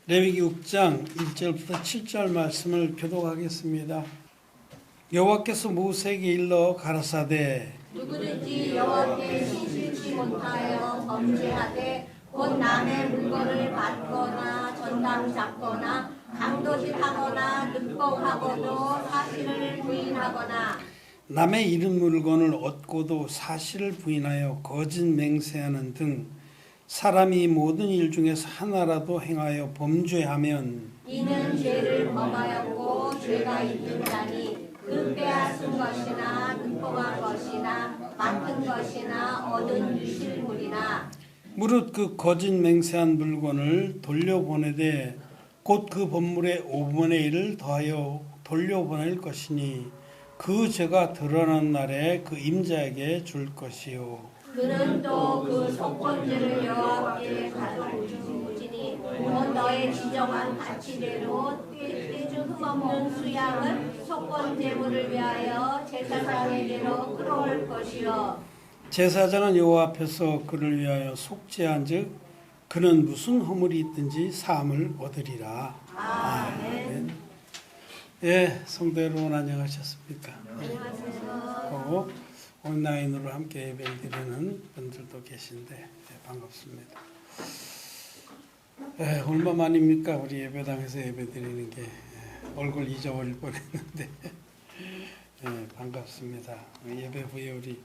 레위기 6장 1절부터 7절 말씀을 교독하겠습니다. 여호와께서 모세에게 일러 가라사대 누구든지 여호와께 신실치 못하여 범죄하되 곧 남의 물건을 받거나 전당 잡거나 강도질하거나 늑봉하고도 사실을 부인하거나 남의 잃은 물건을 얻고도 사실을 부인하여 거짓 맹세하는 등 사람이 모든 일 중에서 하나라도 행하여 범죄하면 이는 죄를 범하였고 죄가 있는 자니 그 빼앗은 것이나 늑봉한 것이나 맡은 것이나 얻은 유실물이나 무릇 그 거짓 맹세한 물건을 돌려보내되 곧 그 법물의 5분의 1을 더하여 돌려보낼 것이니 그 죄가 드러난 날에 그 임자에게 줄 것이요 그는 또 그 속건제를 여호와께 가져오지니 곧 너의 지정한 가치대로 떼주 흠없는 수양을 속건제물을 위하여 제사장에게로 끌어올 것이요 제사장은 여호와 앞에서 그를 위하여 속죄한즉 그는 무슨 허물이 있든지 사함을 얻으리라. 아멘. 예, 성도 여러분 안녕하셨습니까? 안녕하세요. 온라인으로 함께 예배를 드리는 분들도 계신데 반갑습니다. 얼마만입니까? 우리 예배당에서 예배 드리는 게 얼굴 잊어버릴 뻔했는데 반갑습니다. 예배 후에 우리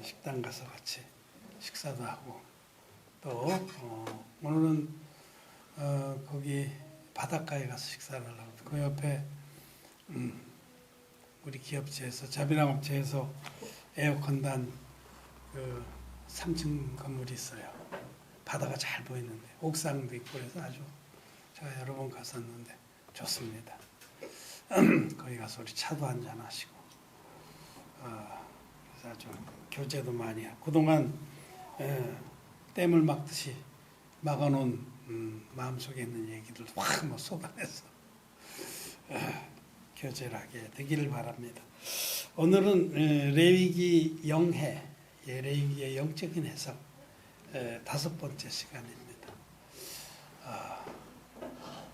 식당 가서 같이 식사도 하고 또 오늘은 거기 바닷가에 가서 식사를 하려고 그 옆에 우리 기업체에서 자비랑업체에서 에어컨단 그 3층 건물이 있어요. 바다가 잘 보이는데 옥상도 있고 그래서 아주 제가 여러 번 갔었는데 좋습니다. 거기 가서 우리 차도 한잔 하시고 그래서 아주 교제도 많이 하고 그동안 댐을 막듯이 막아놓은 마음속에 있는 얘기들도 확 쏟아내서 교제를 하게 되기를 바랍니다. 오늘은 레위기 영해, 레위기의 영적인 해석 5번째 시간입니다.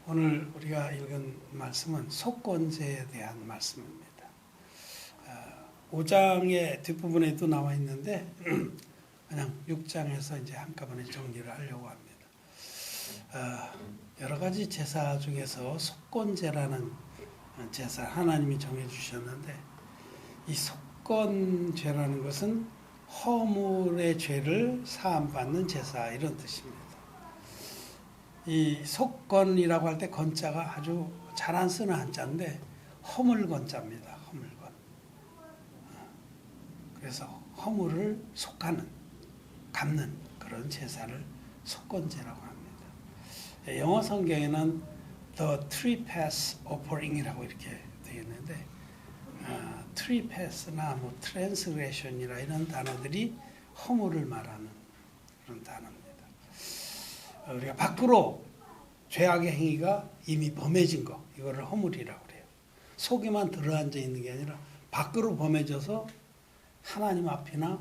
오늘 우리가 읽은 말씀은 속건제에 대한 말씀입니다. 5장의 뒷부분에도 나와 있는데 그냥 6장에서 이제 한꺼번에 정리를 하려고 합니다. 여러 가지 제사 중에서 속건제라는 제사 하나님이 정해 주셨는데 이 속건죄라는 것은 허물의 죄를 사함받는 제사 이런 뜻입니다. 이 속건이라고 할 때 건자가 아주 잘 안 쓰는 한자인데 허물건자입니다. 허물건. 그래서 허물을 속하는 갚는 그런 제사를 속건제라고 합니다. 영어 성경에는 The Trespass Offering이라고 이렇게 되어 있는데 트리패스나 뭐 트랜스그레션이라 이런 단어들이 허물을 말하는 그런 단어입니다. 우리가 밖으로 죄악의 행위가 이미 범해진 거 이거를 허물이라고 그래요. 속에만 들어앉아 있는 게 아니라 밖으로 범해져서 하나님 앞이나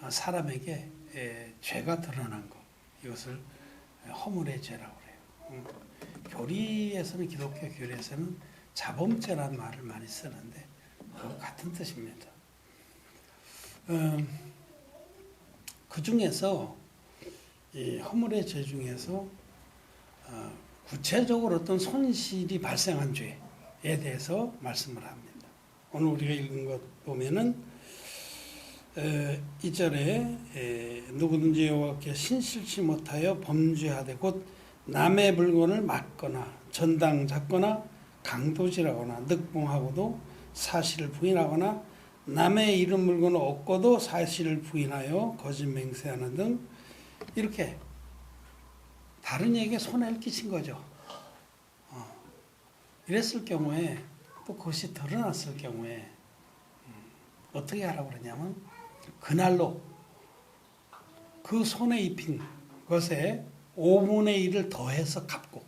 사람에게 죄가 드러난 거 이것을 허물의 죄라고 그래요. 교리에서는 기독교 교리에서는 자범죄라는 말을 많이 쓰는데 같은 뜻입니다. 그 중에서 이 허물의 죄 중에서 구체적으로 어떤 손실이 발생한 죄에 대해서 말씀을 합니다. 오늘 우리가 읽은 것 보면은 2절에 누구든지 여호와께 신실치 못하여 범죄하되 곧 남의 물건을 맡거나 전당 잡거나 강도질하거나 늑봉하고도 사실을 부인하거나 남의 잃은 물건을 얻고도 사실을 부인하여 거짓 맹세하는 등 이렇게 다른 이에게 손해를 끼친 거죠. 이랬을 경우에 또 그것이 드러났을 경우에 어떻게 하라고 그러냐면 그날로 그 손해 입힌 것에 5분의 1을 더해서 갚고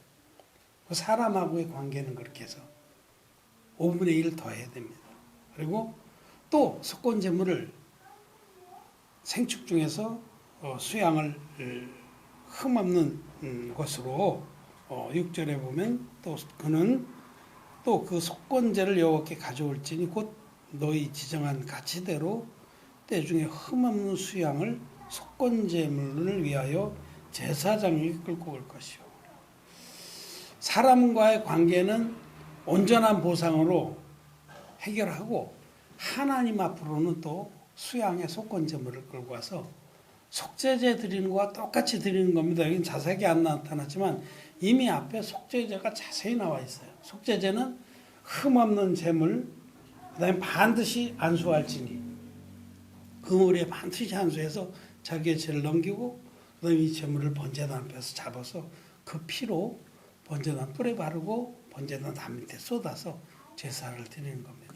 그 사람하고의 관계는 그렇게 해서 5분의 1을 더해야 됩니다. 그리고 또 속건제물을 생축 중에서 수양을 흠없는 것으로 6절에 보면 또 그는 또 그 속건제를 여호와께 가져올지니 곧 너희 지정한 가치대로 때중에 흠없는 수양을 속건제물을 위하여 제사장에게 끌고 올 것이요. 사람과의 관계는 온전한 보상으로 해결하고 하나님 앞으로는 또 수양의 속건제물을 끌고 와서 속죄제 드리는 것과 똑같이 드리는 겁니다. 여기는 자세하게 안 나타났지만 이미 앞에 속죄제가 자세히 나와 있어요. 속죄제는 흠없는 제물, 그 다음에 반드시 안수할지니 그물에 반드시 안수해서 자기의 죄를 넘기고 그 다음에 이 제물을 번제단 앞에서 잡아서 그 피로 번제단 뿔에 바르고 번제단 담 밑에 쏟아서 제사를 드리는 겁니다.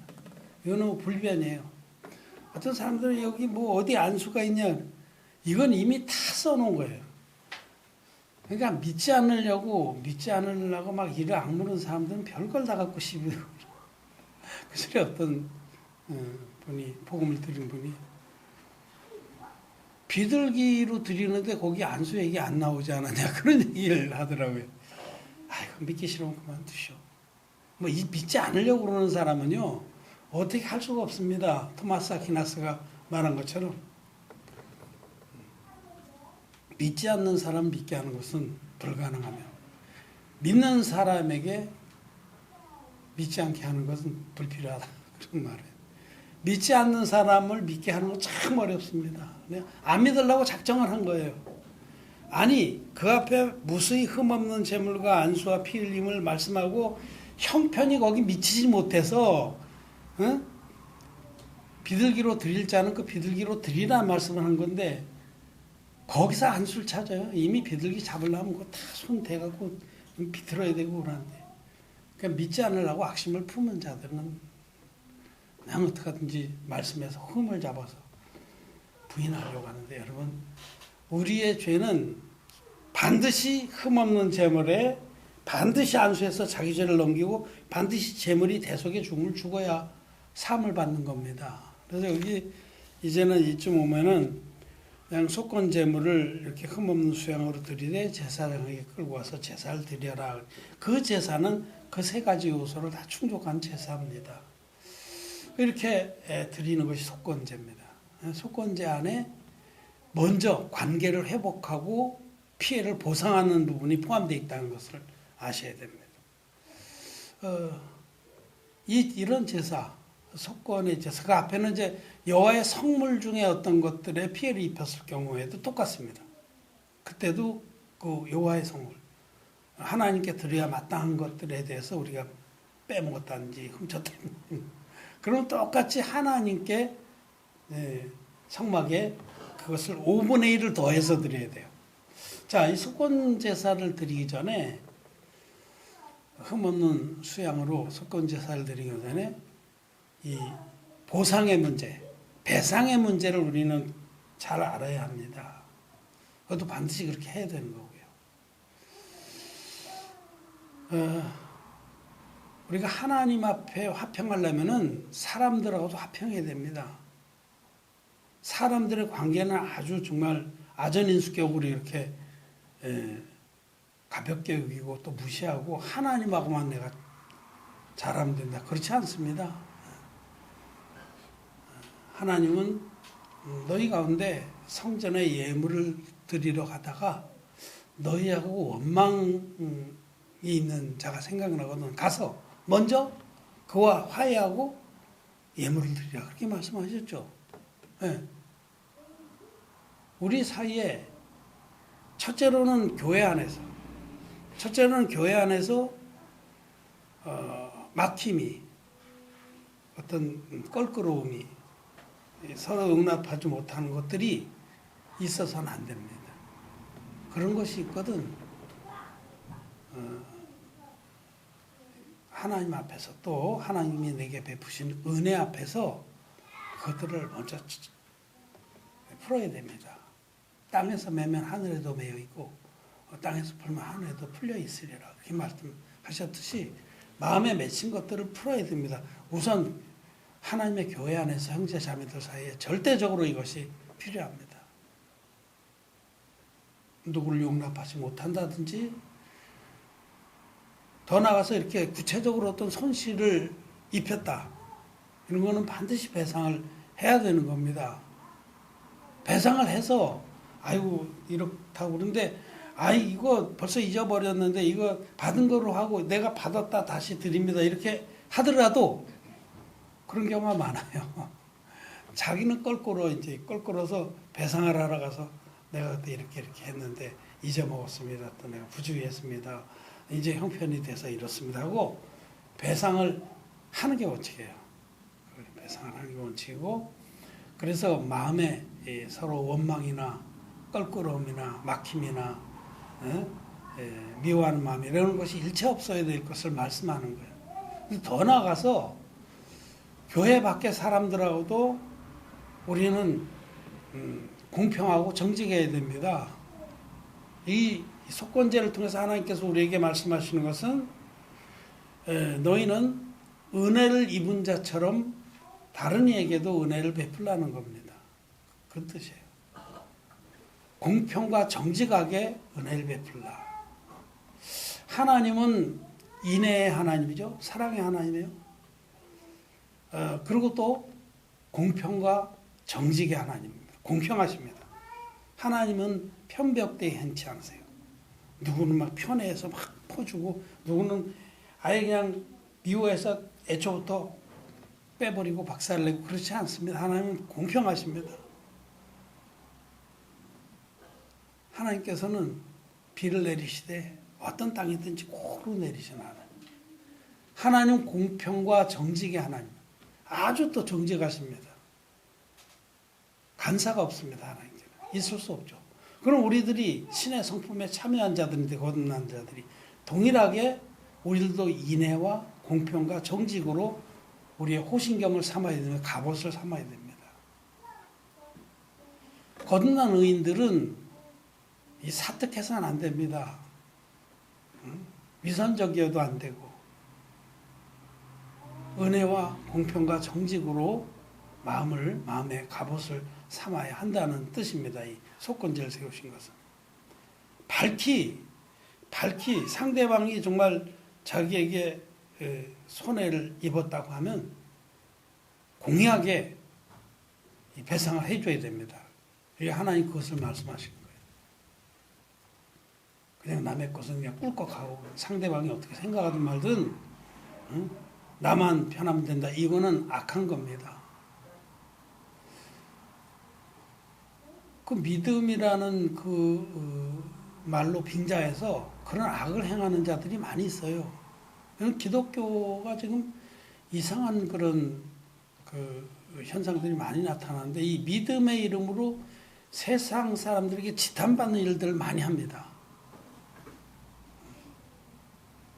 이거는 불변이에요. 어떤 사람들은 여기 뭐 어디 안수가 있냐, 이건 이미 다 써놓은 거예요. 그러니까 믿지 않으려고 막 이를 악물은 사람들은 별걸 다 갖고 시비고 그 전에 어떤 분이 복음을 드린 분이 비둘기로 드리는데 거기 안수 얘기 안 나오지 않았냐 그런 얘기를 하더라고요. 아이고 믿기 싫으면 그만두시오. 뭐 믿지 않으려고 그러는 사람은요 어떻게 할 수가 없습니다. 토마스 아퀴나스가 말한 것처럼 믿지 않는 사람 믿게 하는 것은 불가능하며 믿는 사람에게 믿지 않게 하는 것은 불필요하다. 그런 말이에요. 믿지 않는 사람을 믿게 하는 건 참 어렵습니다. 안 믿으려고 작정을 한 거예요. 아니 그 앞에 무수히 흠없는 제물과 안수와 피 흘림을 말씀하고 형편이 거기 미치지 못해서 비둘기로 드릴 자는 그 비둘기로 드리라 말씀을 한 건데 거기서 안수를 찾아요. 이미 비둘기 잡으려면 그거 다 손 대갖고 비틀어야 되고 그러는데. 그러니까 믿지 않으려고 악심을 품은 자들은 그냥 어떻게든지 말씀에서 흠을 잡아서 부인하려고 하는데 여러분 우리의 죄는 반드시 흠없는 제물에 반드시 안수해서 자기 죄를 넘기고 반드시 제물이 대속의 죽음을 죽어야 사함을 받는 겁니다. 그래서 여기 이제는 이쯤 오면은 그냥 속건 제물을 이렇게 흠없는 수양으로 드리되 제사장에게 끌고 와서 제사를 드려라. 그 제사는 그 세 가지 요소를 다 충족한 제사입니다. 이렇게 드리는 것이 속건제입니다. 속건제 안에 먼저 관계를 회복하고 피해를 보상하는 부분이 포함되어 있다는 것을 아셔야 됩니다. 이런 제사, 속건의 제사, 그 앞에는 이제 여호와의 성물 중에 어떤 것들에 피해를 입혔을 경우에도 똑같습니다. 그때도 그 여호와의 성물, 하나님께 드려야 마땅한 것들에 대해서 우리가 빼먹었다든지 훔쳤다든지 그럼 똑같이 하나님께 성막에 그것을 5분의 1을 더해서 드려야 돼요. 자, 이 속건 제사를 드리기 전에 흠없는 수양으로 속건 제사를 드리기 전에 이 보상의 문제, 배상의 문제를 우리는 잘 알아야 합니다. 그것도 반드시 그렇게 해야 되는 거고요. 우리가 하나님 앞에 화평하려면은 사람들하고도 화평해야 됩니다. 사람들의 관계는 아주 정말 아전인수격으로 이렇게 가볍게 여기고 또 무시하고 하나님하고만 내가 잘하면 된다. 그렇지 않습니다. 하나님은 너희 가운데 성전에 예물을 드리러 가다가 너희하고 원망이 있는 자가 생각나거든. 가서 먼저 그와 화해하고 예물을 드리라. 그렇게 말씀하셨죠. 네. 우리 사이에 첫째로는 교회 안에서 막힘이 어떤 껄끄러움이 서로 응답하지 못하는 것들이 있어서는 안 됩니다. 그런 것이 있거든. 하나님 앞에서 또 하나님이 내게 베푸신 은혜 앞에서 그것들을 먼저 풀어야 됩니다. 땅에서 매면 하늘에도 매여 있고 땅에서 풀면 하늘에도 풀려 있으리라. 그렇게 말씀하셨듯이 마음에 맺힌 것들을 풀어야 됩니다. 우선 하나님의 교회 안에서 형제 자매들 사이에 절대적으로 이것이 필요합니다. 누구를 용납하지 못한다든지 더 나가서 이렇게 구체적으로 어떤 손실을 입혔다. 이런 거는 반드시 배상을 해야 되는 겁니다. 배상을 해서 아이고 이렇다고 그러는데 아이 이거 벌써 잊어버렸는데 이거 받은 거로 하고 내가 받았다 다시 드립니다. 이렇게 하더라도 그런 경우가 많아요. 자기는 껄끄러서 배상을 하러 가서 내가 그때 이렇게 했는데 잊어먹었습니다. 또 내가 부주의했습니다. 이제 형편이 돼서 이렇습니다 하고 배상을 하는 게 원칙이에요. 배상을 하는 게 원칙이고 그래서 마음에 서로 원망이나 껄끄러움이나 막힘이나 미워하는 마음 이런 것이 일체 없어야 될 것을 말씀하는 거예요. 더 나아가서 교회 밖의 사람들하고도 우리는 공평하고 정직해야 됩니다. 이 속건제를 통해서 하나님께서 우리에게 말씀하시는 것은 너희는 은혜를 입은 자처럼 다른 이에게도 은혜를 베풀라는 겁니다. 그 뜻이에요. 공평과 정직하게 은혜를 베풀라. 하나님은 인애의 하나님이죠. 사랑의 하나님이에요. 그리고 또 공평과 정직의 하나님입니다. 공평하십니다. 하나님은 편벽되이 행치 않으세요. 누구는 막 편애해서 막 퍼주고 누구는 아예 그냥 미워해서 애초부터 빼버리고 박살내고 그렇지 않습니다. 하나님은 공평하십니다. 하나님께서는 비를 내리시되 어떤 땅이든지 고루 내리시는 하나님. 하나님 공평과 정직의 하나님. 아주 또 정직하십니다. 간사가 없습니다. 하나님께는. 있을 수 없죠. 그럼 우리들이 신의 성품에 참여한 자들인데 거듭난 자들이 동일하게 우리들도 인애와 공평과 정직으로 우리의 호신경을 삼아야 됩니다. 갑옷을 삼아야 됩니다. 거듭난 의인들은 이 사특해서는 안 됩니다. 위선적이어도 안 되고 은혜와 공평과 정직으로 마음의 갑옷을 삼아야 한다는 뜻입니다. 이 속건제를 세우신 것은. 밝히 상대방이 정말 자기에게 손해를 입었다고 하면 공의하게 배상을 해줘야 됩니다. 하나님 그것을 말씀하신 거예요. 그냥 남의 것은 그냥 꿀꺽하고 상대방이 어떻게 생각하든 말든 나만 편하면 된다. 이거는 악한 겁니다. 그 믿음이라는 말로 빙자해서 그런 악을 행하는 자들이 많이 있어요. 기독교가 지금 이상한 그런 현상들이 많이 나타나는데 이 믿음의 이름으로 세상 사람들에게 지탄받는 일들을 많이 합니다.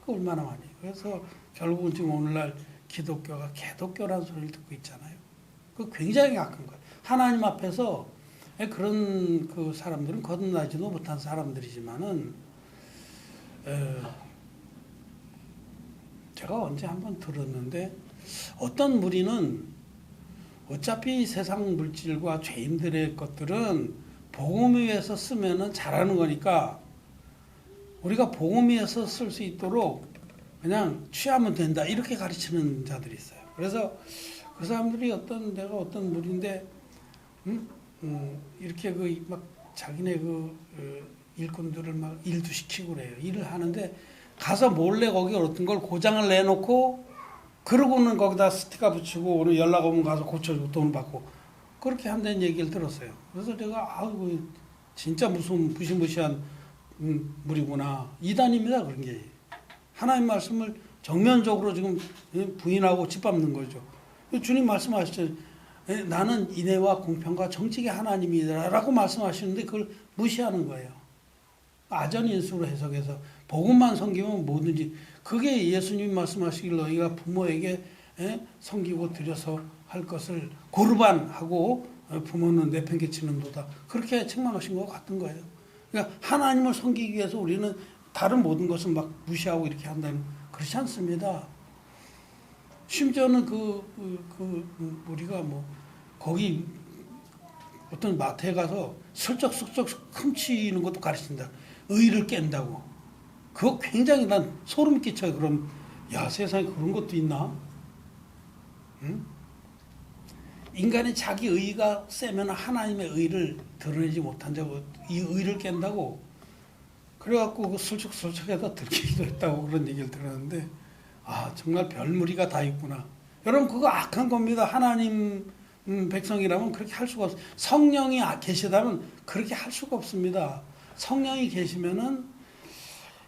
그 얼마나 많이. 그래서 결국은 지금 오늘날 기독교가 개독교라는 소리를 듣고 있잖아요. 그 굉장히 악한 거예요. 하나님 앞에서 그런 그 사람들은 거듭나지도 못한 사람들이지만은 제가 언제 한번 들었는데 어떤 무리는 어차피 세상 물질과 죄인들의 것들은 복음 위에서 쓰면은 잘하는 거니까 우리가 복음 위에서 쓸 수 있도록 그냥 취하면 된다 이렇게 가르치는 자들이 있어요. 그래서 그 사람들이 내가 어떤 무리인데 이렇게 막 자기네 일꾼들을 막 일도 시키고 그래요. 일을 하는데 가서 몰래 거기 어떤 걸 고장을 내놓고 그러고는 거기다 스티커 붙이고 오늘 연락 오면 가서 고쳐주고 돈 받고 그렇게 한다는 얘기를 들었어요. 그래서 제가 아이고 진짜 무슨 무시무시한 무리구나. 이단입니다. 그런 게. 하나님 말씀을 정면적으로 지금 부인하고 짓밟는 거죠. 주님 말씀하시죠. 나는 인애와 공평과 정직의 하나님이라고 말씀하시는데 그걸 무시하는 거예요. 아전인수로 해석해서 복음만 섬기면 뭐든지 그게 예수님 말씀하시길 너희가 부모에게 섬기고 드려서 할 것을 고르반하고 부모는 내팽개치는도다. 그렇게 책망하신 것 같은 거예요. 그러니까 하나님을 섬기기 위해서 우리는 다른 모든 것을 막 무시하고 이렇게 한다는 그렇지 않습니다. 심지어는 우리가 거기 어떤 마트에 가서 슬쩍 훔치는 것도 가르친다. 의를 깬다고. 그거 굉장히 난 소름 끼쳐요. 그럼 야 세상에 그런 것도 있나? 응? 인간이 자기 의가 세면 하나님의 의를 드러내지 못한다고 이 의를 깬다고 그래갖고 슬쩍슬쩍해서 들키기도 했다고 그런 얘기를 들었는데 아 정말 별무리가 다 있구나. 여러분 그거 악한 겁니다. 하나님 백성이라면 그렇게 할 수가 없어요. 성령이 계시다면 그렇게 할 수가 없습니다. 성령이 계시면은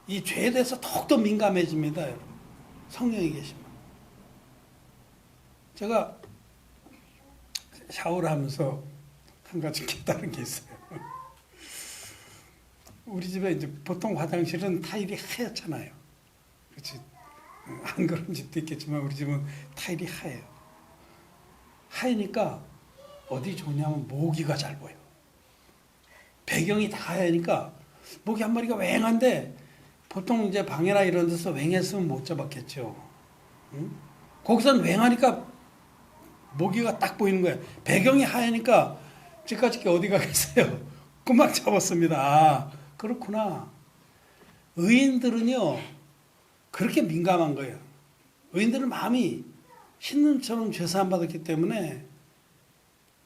이 죄에 대해서 더욱더 민감해집니다. 여러분. 성령이 계시면. 제가 샤워를 하면서 한 가지 깨달은 게 있어요. 우리 집에 이제 보통 화장실은 타일이 하얗잖아요. 그렇지? 안 그런 집도 있겠지만 우리 집은 타일이 하얘요. 하얘니까 어디 좋냐면 모기가 잘 보여. 배경이 다 하얘니까 모기 한 마리가 왱한데 보통 이제 방에나 이런 데서 왱했으면 못 잡았겠죠. 응? 거기선 왱하니까 모기가 딱 보이는 거예요. 배경이 하얘니까 집까지 어디 가겠어요? 금방 잡았습니다. 아, 그렇구나. 의인들은요 그렇게 민감한 거예요. 의인들은 마음이 흰눈처럼 죄사함 받았기 때문에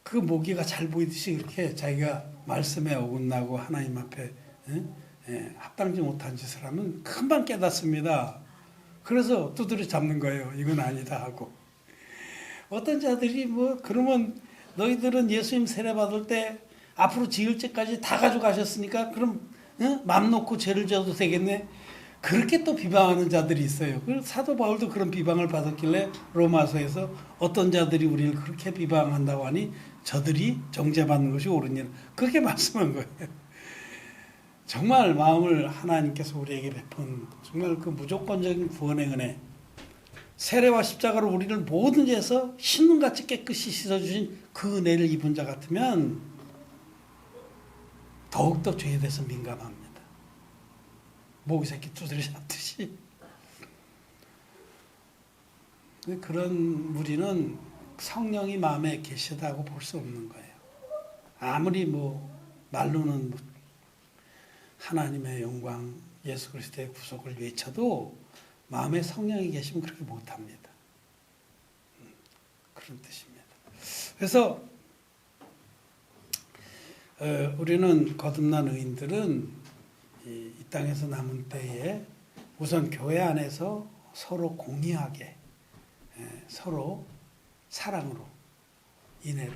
그 모기가 잘 보이듯이 이렇게 자기가 말씀에 어긋나고 하나님 앞에 합당지 못한 짓을 하면 금방 깨닫습니다. 그래서 두드려 잡는 거예요. 이건 아니다 하고. 어떤 자들이 뭐 그러면 너희들은 예수님 세례 받을 때 앞으로 지을 죄까지 다 가져가셨으니까 그럼 맘 놓고 죄를 져도 되겠네. 그렇게 또 비방하는 자들이 있어요. 사도 바울도 그런 비방을 받았길래 로마서에서 어떤 자들이 우리를 그렇게 비방한다고 하니 저들이 정죄받는 것이 옳으니라. 그렇게 말씀한 거예요. 정말 마음을 하나님께서 우리에게 베푼 정말 그 무조건적인 구원의 은혜, 세례와 십자가로 우리를 모든 죄에서 신눈같이 깨끗이 씻어주신 그 은혜를 입은 자 같으면 더욱더 죄에 대해서 민감합니다. 모기 새끼 두드려 잡듯이. 그런 우리는 성령이 마음에 계시다고 볼 수 없는 거예요. 아무리 뭐 말로는 하나님의 영광, 예수 그리스도의 구속을 외쳐도 마음에 성령이 계시면 그렇게 못합니다. 그런 뜻입니다. 그래서 우리는 거듭난 의인들은 이 땅에서 남은 때에 우선 교회 안에서 서로 공의하게 서로 사랑으로 인애로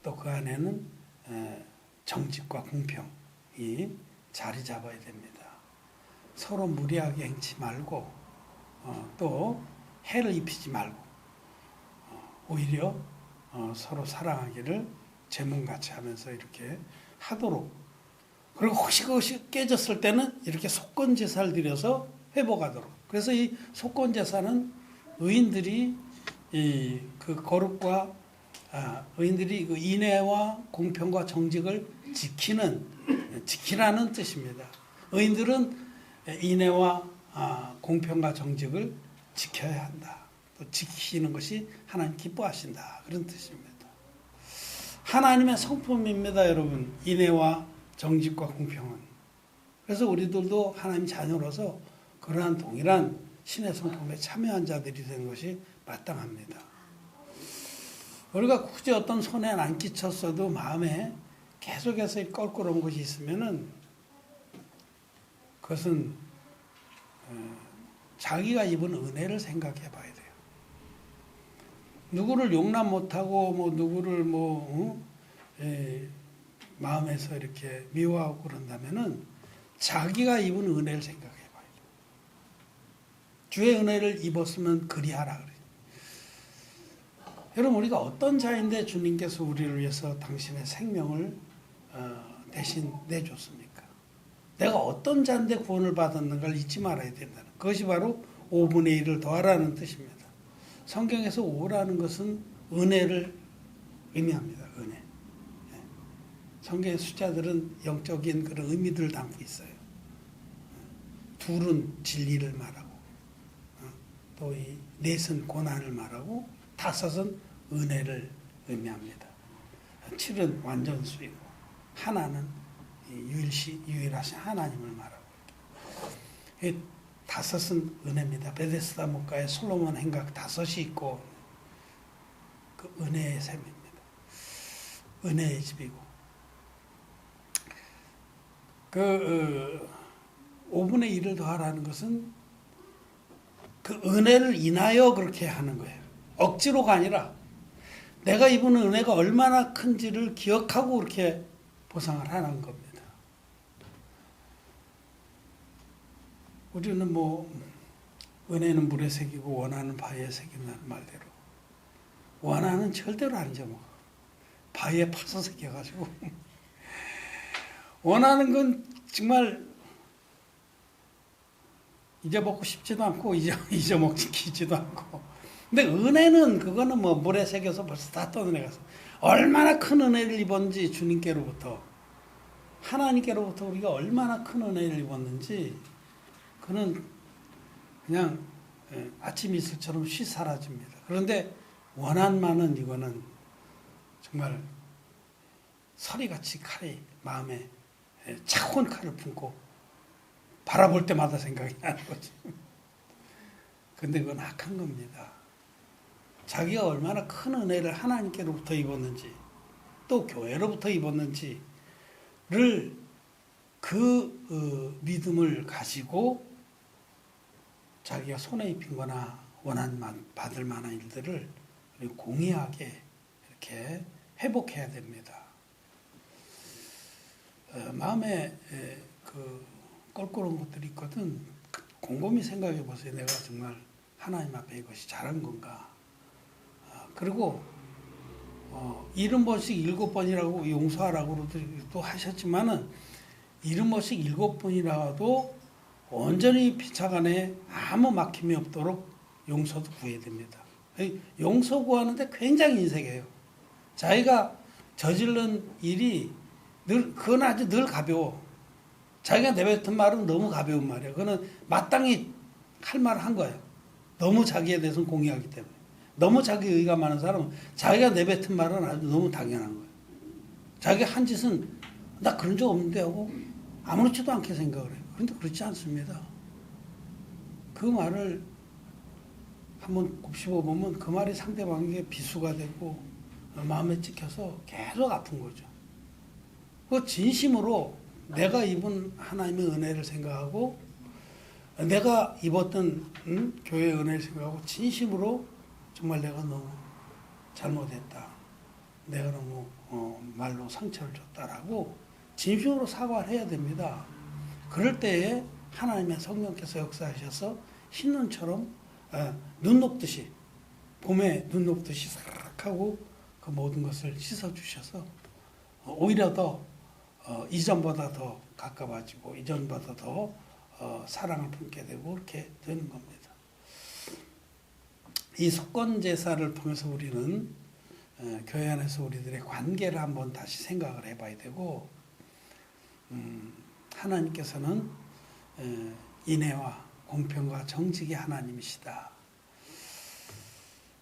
또 그 안에는 정직과 공평이 자리 잡아야 됩니다. 서로 무리하게 행치 말고 또 해를 입히지 말고 오히려 서로 사랑하기를 제문같이 하면서 이렇게 하도록, 그리고 혹시 그것이 깨졌을 때는 이렇게 속건제사를 드려서 회복하도록. 그래서 이 속건제사는 의인들이 그 거룩과 의인들이 그 인애와 공평과 정직을 지키라는 뜻입니다. 의인들은 인애와 공평과 정직을 지켜야 한다. 또 지키는 것이 하나님 기뻐하신다. 그런 뜻입니다. 하나님의 성품입니다, 여러분. 인애와 정직과 공평은. 그래서 우리들도 하나님 자녀로서 그러한 동일한 신의 성품에 참여한 자들이 되는 것이 마땅합니다. 우리가 굳이 어떤 손해 안 끼쳤어도 마음에 계속해서 껄끄러운 것이 있으면은 그것은 자기가 입은 은혜를 생각해 봐야 돼요. 누구를 용납 못하고 뭐 누구를 마음에서 이렇게 미워하고 그런다면은 자기가 입은 은혜를 생각해 봐야 돼요. 주의 은혜를 입었으면 그리하라 그래요. 여러분 우리가 어떤 자인데 주님께서 우리를 위해서 당신의 생명을 대신 내줬습니까? 내가 어떤 자인데 구원을 받았는가를 잊지 말아야 된다는, 그것이 바로 5분의 1을 더하라는 뜻입니다. 성경에서 5라는 것은 은혜를 의미합니다. 은혜. 성경의 숫자들은 영적인 그런 의미들을 담고 있어요. 2은 진리를 말하고, 또 이 4은 고난을 말하고, 5은 은혜를 의미합니다. 7은 완전수이고, 하나는 유일하신 하나님을 말하고. 이 다섯은 은혜입니다. 베데스다 목가에 솔로몬 행각 다섯이 있고 그 은혜의 셈입니다. 은혜의 집이고 그 5분의 1을 더하라는 것은 그 은혜를 인하여 그렇게 하는 거예요. 억지로가 아니라 내가 입은 은혜가 얼마나 큰지를 기억하고 그렇게 보상을 하는 겁니다. 우리는 뭐 은혜는 물에 새기고 원하는 바위에 새긴다는 말대로 원하는 절대로 안 잊어먹어. 바위에 파서 새겨가지고 원하는 건 정말 잊어먹고 싶지도 않고 잊어먹기지도 않고 근데 은혜는 그거는 뭐 물에 새겨서 벌써 다 떠내려가서 얼마나 큰 은혜를 입었는지 주님께로부터 하나님께로부터 우리가 얼마나 큰 은혜를 입었는지 그는 그냥 아침 이슬처럼 쉬 사라집니다. 그런데 원한만은 이거는 정말 서리같이 칼이 마음에 차가운 칼을 품고 바라볼 때마다 생각이 나는 거지. 근데 그건 악한 겁니다. 자기가 얼마나 큰 은혜를 하나님께로부터 입었는지 또 교회로부터 입었는지를 그 믿음을 가지고 자기가 손에 입힌 거나 받을 만한 일들을 공의하게 이렇게 회복해야 됩니다. 마음에 그 껄끄러운 것들이 있거든. 곰곰이 생각해 보세요. 내가 정말 하나님 앞에 이것이 잘한 건가. 그리고 70번씩 7번이라고 용서하라고 또 하셨지만은 70번씩 7번이라도 온전히 피차간에 아무 막힘이 없도록 용서도 구해야 됩니다. 용서 구하는데 굉장히 인색해요. 자기가 저지른 일이 그건 아주 늘 가벼워. 자기가 내뱉은 말은 너무 가벼운 말이야. 그거는 마땅히 할 말을 한 거예요. 너무 자기에 대해서는 공의하기 때문에. 너무 자기 의가 많은 사람은 자기가 내뱉은 말은 아주 너무 당연한 거예요. 자기가 한 짓은 나 그런 적 없는데 하고 아무렇지도 않게 생각을 해요. 그런데 그렇지 않습니다. 그 말을 한번 곱씹어 보면 그 말이 상대방에게 비수가 되고 마음에 찍혀서 계속 아픈 거죠. 그 진심으로 내가 입은 하나님의 은혜를 생각하고 내가 입었던 교회의 은혜를 생각하고 진심으로 정말 내가 너무 잘못했다. 내가 너무 말로 상처를 줬다라고 진심으로 사과를 해야 됩니다. 그럴 때에 하나님의 성령께서 역사하셔서 흰눈처럼 눈 녹듯이 봄에 눈 녹듯이 싹 하고 그 모든 것을 씻어주셔서 오히려 더 이전보다 더 가까워지고 이전보다 더 사랑을 품게 되고 그렇게 되는 겁니다. 이 속건 제사를 통해서 우리는 교회 안에서 우리들의 관계를 한번 다시 생각을 해봐야 되고 하나님께서는 인애와 공평과 정직의 하나님이시다.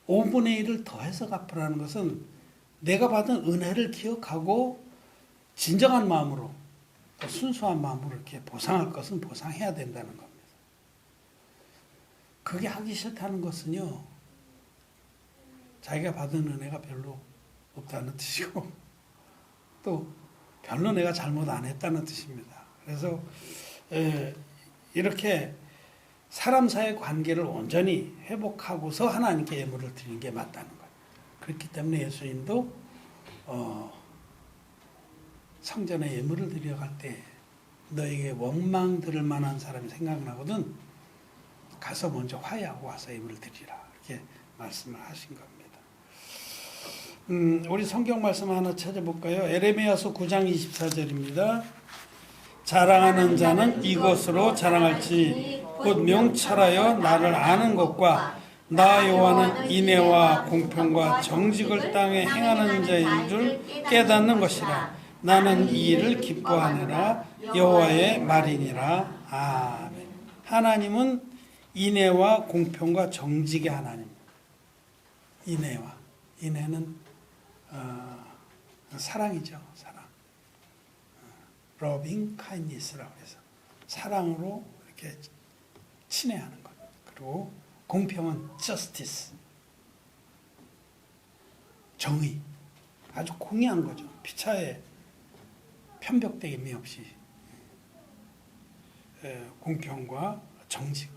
5분의 1을 더해서 갚으라는 것은 내가 받은 은혜를 기억하고 진정한 마음으로 또 순수한 마음으로 이렇게 보상할 것은 보상해야 된다는 겁니다. 그게 하기 싫다는 것은요, 자기가 받은 은혜가 별로 없다는 뜻이고 또 별로 내가 잘못 안 했다는 뜻입니다. 그래서 이렇게 사람 사이의 관계를 온전히 회복하고서 하나님께 예물을 드리는 게 맞다는 거예요. 그렇기 때문에 예수님도 성전에 예물을 드려갈 때 너에게 원망 들을 만한 사람이 생각나거든 가서 먼저 화해하고 와서 예물을 드리라 이렇게 말씀을 하신 겁니다. 우리 성경 말씀 하나 찾아볼까요? 에레미야서 9장 24절입니다. 자랑하는 자는 이것으로 자랑할지 곧 명철하여 나를 아는 것과 나 여호와는 인애와 공평과 정직을 땅에 행하는 자인 줄 깨닫는 것이라. 나는 이 일을 기뻐하느라 여호와의 말이니라. 아멘. 하나님은 인애와 공평과 정직의 하나님. 인애는 사랑이죠. 사랑. loving kindness라고 해서 사랑으로 이렇게 친애하는 것. 그리고 공평은 justice, 정의. 아주 공의한 거죠. 피차에 편벽됨이 없이 공평과 정직.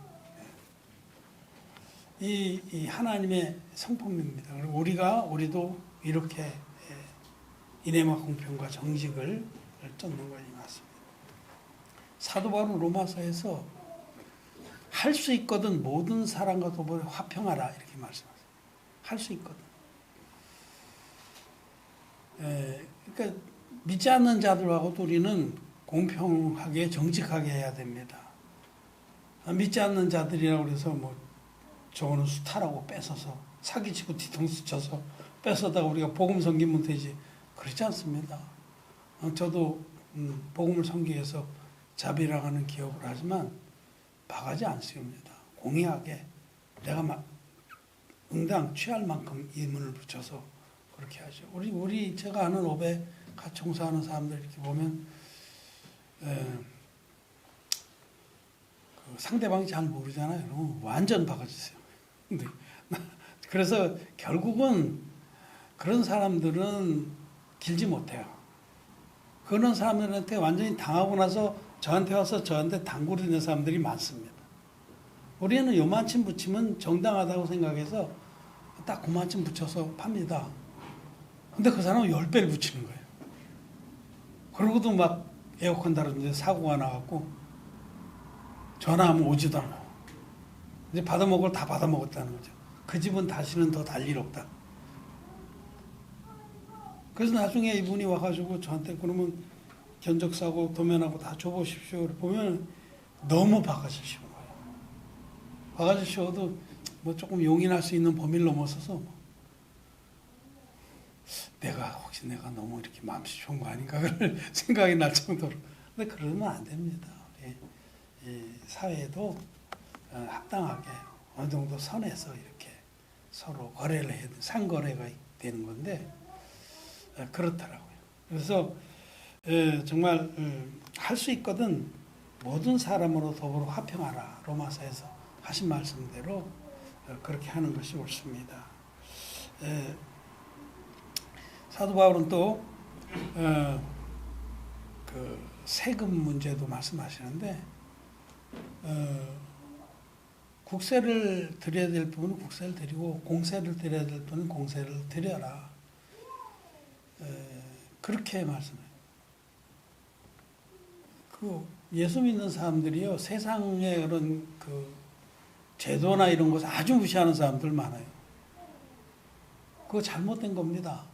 이 하나님의 성품입니다. 그리고 우리도 이렇게 인애와 공평과 정직을 쫓는 것이 맞습니다. 사도 바울은 로마서에서 할 수 있거든 모든 사람과 도보에 화평하라 이렇게 말씀하세요. 할 수 있거든. 그러니까 믿지 않는 자들하고도 우리는 공평하게 정직하게 해야 됩니다. 믿지 않는 자들이라고 해서 뭐 저거는 수탈하고 뺏어서 사기치고 뒤통수 쳐서 뺏어다가 우리가 복음 섬기면 되지. 그렇지 않습니다. 저도 복음을 섬기기 위해서 자비라고 하는 기업을 하지만 바가지 안 씌웁니다. 공의하게 내가 응당 취할 만큼 이문을 붙여서 그렇게 하죠. 우리 제가 아는 업에 같이 종사하는 사람들 이렇게 보면 그 상대방이 잘 모르잖아요. 그러면 완전 바가지세요. 근데 그래서 결국은 그런 사람들은 길지 못해요. 그런 사람들한테 완전히 당하고 나서 저한테 와서 저한테 당구를 있는 사람들이 많습니다. 우리는 요만큼 붙이면 정당하다고 생각해서 딱 그만큼 붙여서 팝니다. 근데 그 사람은 10배를 붙이는 거예요. 그러고도 막 에어컨 다루는데 사고가 나갖고 전화하면 오지도 않고 이제 받아먹을 걸 다 받아먹었다는 거죠. 그 집은 다시는 더 달 일 없다. 그래서 나중에 이분이 와가지고 저한테 그러면 견적사고 도면하고 다 줘보십시오. 보면 너무 바가지 씌운 거예요. 바가지 씌워도 뭐 조금 용인할 수 있는 범위를 넘어서서 혹시 내가 너무 이렇게 마음씨 좋은 거 아닌가 그럴 생각이 날 정도로. 근데 그러면 안 됩니다. 이 사회에도 합당하게 어느 정도 선에서 이렇게 서로 거래를 해야 돼. 상거래가 되는 건데 그렇더라고요. 그래서 정말 할 수 있거든 모든 사람으로 더불어 화평하라. 로마서에서 하신 말씀대로 그렇게 하는 것이 옳습니다. 사도 바울은 또 그 세금 문제도 말씀하시는데 국세를 드려야 될 부분은 국세를 드리고 공세를 드려야 될 부분은 공세를 드려라. 그렇게 말씀해요. 그 예수 믿는 사람들이요 세상의 그런 그 제도나 이런 것을 아주 무시하는 사람들 많아요. 그거 잘못된 겁니다.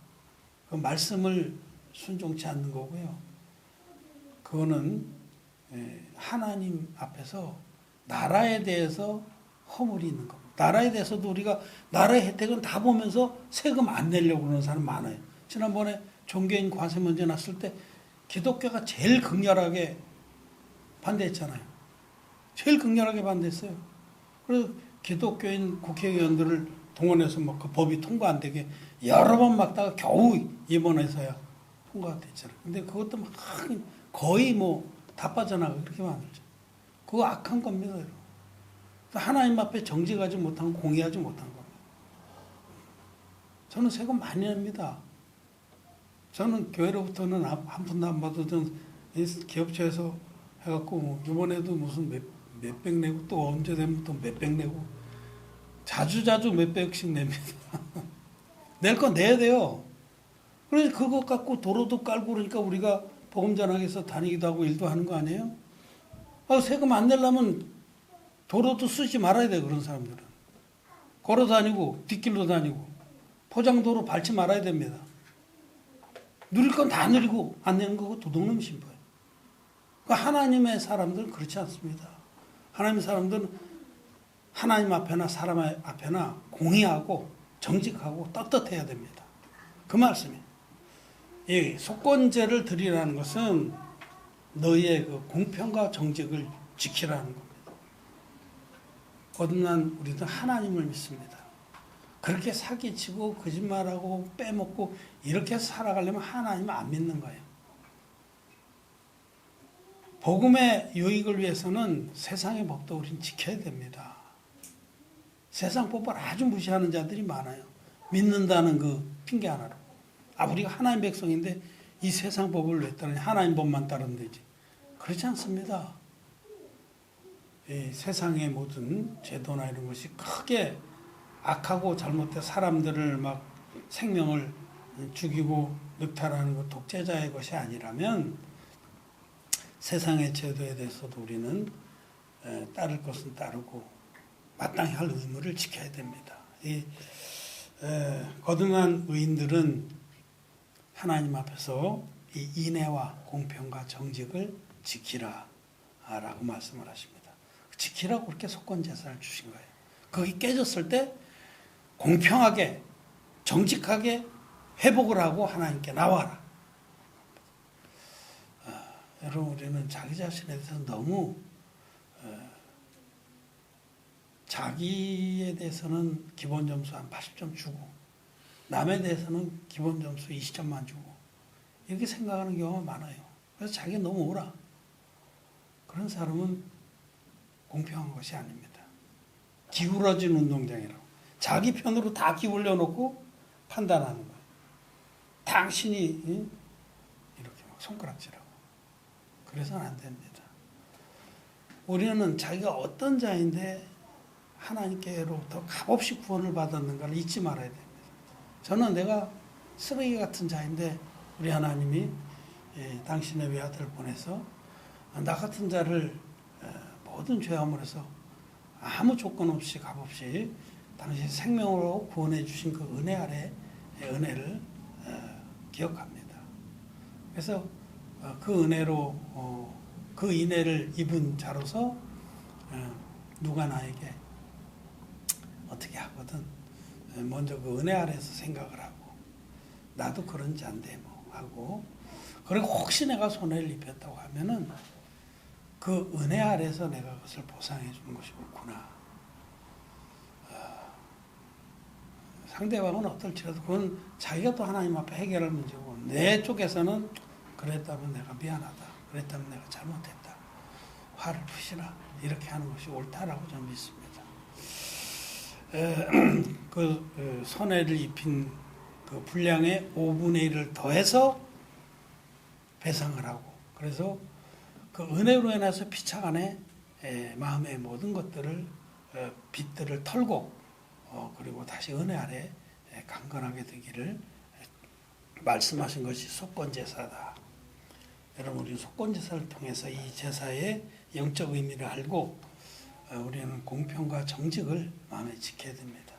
그 말씀을 순종치 않는 거고요. 그거는 하나님 앞에서 나라에 대해서 허물이 있는 겁니다. 나라에 대해서도 우리가 나라의 혜택은 다 보면서 세금 안 내려고 그러는 사람 많아요. 지난번에 종교인 과세 문제 났을 때 기독교가 제일 극렬하게 반대했잖아요. 제일 극렬하게 반대했어요. 그래서 기독교인 국회의원들을 동원해서 뭐 그 법이 통과 안 되게 여러 번 막다가 겨우 이번에서야 통과가 됐잖아요. 근데 그것도 막 거의 뭐 다 빠져나가고 그렇게 만들죠. 그거 악한 겁니다. 하나님 앞에 정직하지 못한 공의하지 못한 겁니다. 저는 세금 많이 냅니다. 저는 교회로부터는 한 푼도 안 받았던 기업체에서 해갖고 이번에도 무슨 몇백 내고 또 언제 되면 또 몇백 내고 자주 몇백씩 냅니다. 낼 건 내야 돼요. 그래서 그거 갖고 도로도 깔고 그러니까 우리가 복음 전하기에서 다니기도 하고 일도 하는 거 아니에요? 세금 안 내려면 도로도 쓰지 말아야 돼. 그런 사람들은 걸어 다니고 뒷길로 다니고 포장도로 밟지 말아야 됩니다. 누릴 건 다 누리고 안 내는 거고 도둑놈 신부예요. 그러니까 하나님의 사람들은 그렇지 않습니다. 하나님의 사람들은 하나님 앞에나 사람 앞에나 공의하고 정직하고 떳떳해야 됩니다. 그 말씀이에요. 이 속건제를 드리라는 것은 너희의 그 공평과 정직을 지키라는 겁니다. 거듭난 우리는 하나님을 믿습니다. 그렇게 사기치고 거짓말하고 빼먹고 이렇게 살아가려면 하나님을 안 믿는 거예요. 복음의 유익을 위해서는 세상의 법도 우리는 지켜야 됩니다. 세상 법을 아주 무시하는 자들이 많아요. 믿는다는 그 핑계 하나로. 우리가 하나님 백성인데 이 세상 법을 왜 따르냐? 하나님 법만 따르면 되지. 그렇지 않습니다. 이 세상의 모든 제도나 이런 것이 크게 악하고 잘못된 사람들을 막 생명을 죽이고 늑탈하는 것, 독재자의 것이 아니라면 세상의 제도에 대해서도 우리는 따를 것은 따르고 마땅히 할 의무를 지켜야 됩니다. 이 거듭난 의인들은 하나님 앞에서 이 인애와 공평과 정직을 지키라 라고 말씀을 하십니다. 지키라고 그렇게 속건제사를 주신 거예요. 그게 깨졌을 때 공평하게 정직하게 회복을 하고 하나님께 나와라. 여러분 우리는 자기 자신에 대해서 너무 자기에 대해서는 기본 점수 한 80점 주고 남에 대해서는 기본 점수 20점만 주고 이렇게 생각하는 경우가 많아요. 그래서 자기가 너무 오라. 그런 사람은 공평한 것이 아닙니다. 기울어진 운동장이라고. 자기 편으로 다 기울여 놓고 판단하는 거예요. 당신이 이렇게 막 손가락질하고. 그래서는 안 됩니다. 우리는 자기가 어떤 자인데 하나님께로부터 값없이 구원을 받았는가를 잊지 말아야 됩니다. 저는 내가 쓰레기 같은 자인데 우리 하나님이 당신의 외아들을 보내서 나 같은 자를 모든 죄함을 해서 아무 조건 없이 값없이 당신 생명으로 구원해 주신 그 은혜 아래 은혜를 기억합니다. 그래서 그 은혜로 그 인애를 입은 자로서 누가 나에게 어떻게 하거든 먼저 그 은혜 아래에서 생각을 하고 나도 그런 자인데 뭐 하고 그리고 혹시 내가 손해를 입혔다고 하면은 그 은혜 아래에서 내가 그것을 보상해 주는 것이 옳구나. 상대방은 어떨지라도 그건 자기가 또 하나님 앞에 해결할 문제고 내 쪽에서는 그랬다면 내가 미안하다. 그랬다면 내가 잘못했다. 화를 푸시라. 이렇게 하는 것이 옳다라고 저는 믿습니다. 그 손해를 입힌 그 분량의 5분의 1을 더해서 배상을 하고 그래서 그 은혜로 인해서 피차간에 마음의 모든 것들을 빚들을 털고 그리고 다시 은혜 아래 강건하게 되기를 말씀하신 것이 속건제사다. 여러분 우리 속건제사를 통해서 이 제사의 영적 의미를 알고 우리는 공평과 정직을 마음에 지켜야 됩니다.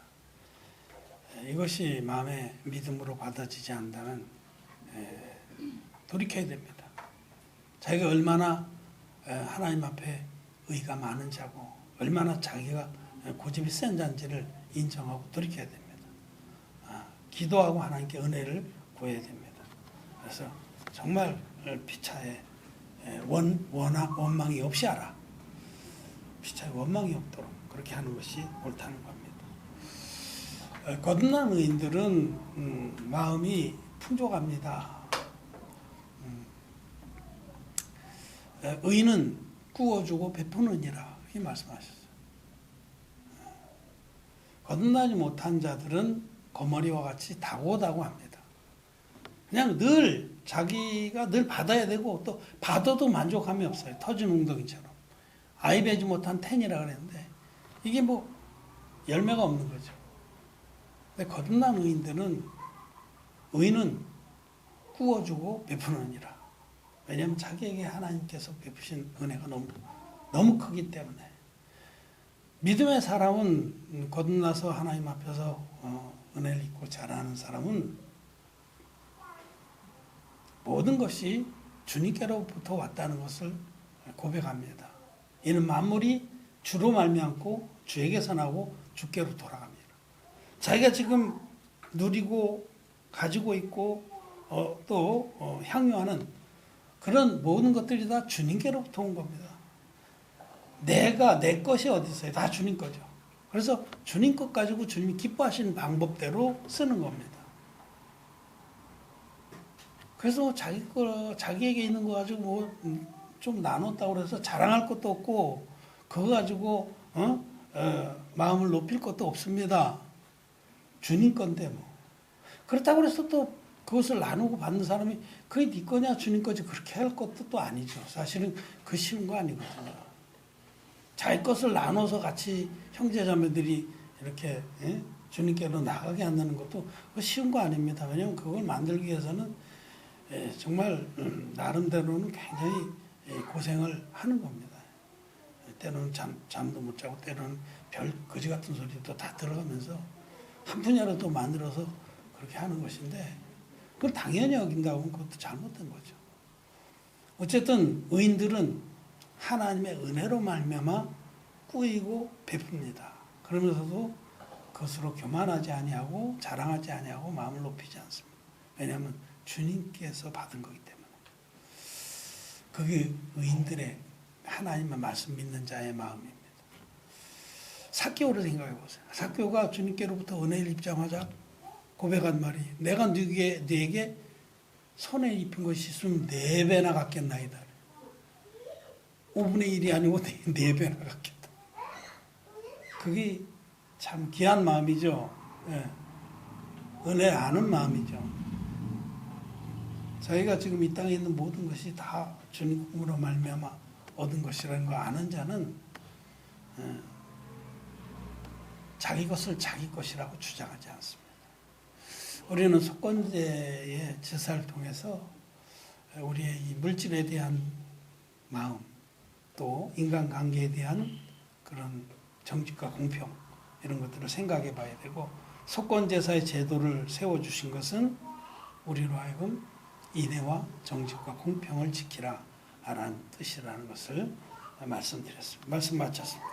이것이 마음의 믿음으로 받아지지 않는다면 돌이켜야 됩니다. 자기가 얼마나 하나님 앞에 의가 많은 자고 얼마나 자기가 고집이 센 자인지를 인정하고 돌이켜야 됩니다. 기도하고 하나님께 은혜를 구해야 됩니다. 그래서 정말 피차에 원망이 없이 하라. 피차에 원망이 없도록 그렇게 하는 것이 옳다는 겁니다. 거듭난 의인들은 마음이 풍족합니다. 의인은 구워주고 베푸느니라 이 말씀하셨어요. 거듭나지 못한 자들은 거머리와 같이 다고다고합니다. 그냥 늘 자기가 늘 받아야 되고 또 받아도 만족함이 없어요. 터진 웅덩이처럼. 아이 베지 못한 텐이라 그랬는데 이게 뭐 열매가 없는 거죠. 근데 거듭난 의인은 구워주고 베푸느니라. 왜냐하면 자기에게 하나님께서 베푸신 은혜가 너무 크기 때문에 믿음의 사람은 거듭나서 하나님 앞에서 은혜를 입고 자라는 사람은 모든 것이 주님께로부터 왔다는 것을 고백합니다. 이는 만물이 주로 말미암고 주에게서 나고 주께로 돌아갑니다. 자기가 지금 누리고 가지고 있고 또 향유하는 그런 모든 것들이 다 주님께로부터 온 겁니다. 내 것이 어디 있어요? 다 주님 거죠. 그래서 주님 것 가지고 주님이 기뻐하시는 방법대로 쓰는 겁니다. 그래서 자기에게 있는 거 가지고 뭐 좀 나눴다고 그래서 자랑할 것도 없고 그거 가지고 마음을 높일 것도 없습니다. 주님 건데 뭐. 그렇다고 해서 또 그것을 나누고 받는 사람이 그게 네 거냐 주님 거지 그렇게 할 것도 또 아니죠. 사실은 그 쉬운 거 아니거든요. 자기 것을 나눠서 같이 형제자매들이 이렇게 주님께로 나가게 한다는 것도 쉬운 거 아닙니다. 왜냐하면 그걸 만들기 위해서는 정말 나름대로는 굉장히 고생을 하는 겁니다. 때로는 잠도 못 자고 때로는 별 거지 같은 소리도 다 들어가면서 한 분야라도 만들어서 그렇게 하는 것인데 그걸 당연히 여긴다고 하면 그것도 잘못된 거죠. 어쨌든 의인들은 하나님의 은혜로 말미암아 꾸이고 베풉니다. 그러면서도 그것으로 교만하지 아니하고 자랑하지 아니하고 마음을 높이지 않습니다. 왜냐하면 주님께서 받은 거기 때문에. 그게 의인들의 하나님의 말씀 믿는 자의 마음입니다. 삭개오를 생각해 보세요. 삭개오가 주님께로부터 은혜를 입자마자 고백한 말이 내가 네게 손에 입힌 것이 있으면 4배나 갖겠나이다. 5분의 1이 아니고 4배나 갖겠다. 그게 참 귀한 마음이죠. 예. 은혜 아는 마음이죠. 저희가 지금 이 땅에 있는 모든 것이 다 주님으로 말미암아 얻은 것이라는 거 아는 자는 자기 것을 자기 것이라고 주장하지 않습니다. 우리는 속건제의 제사를 통해서 우리의 이 물질에 대한 마음 또 인간관계에 대한 그런 정직과 공평 이런 것들을 생각해 봐야 되고 속건제사의 제도를 세워주신 것은 우리로 하여금 인애와 정직과 공평을 지키라 라는 뜻이라는 것을 말씀드렸습니다. 말씀 마쳤습니다.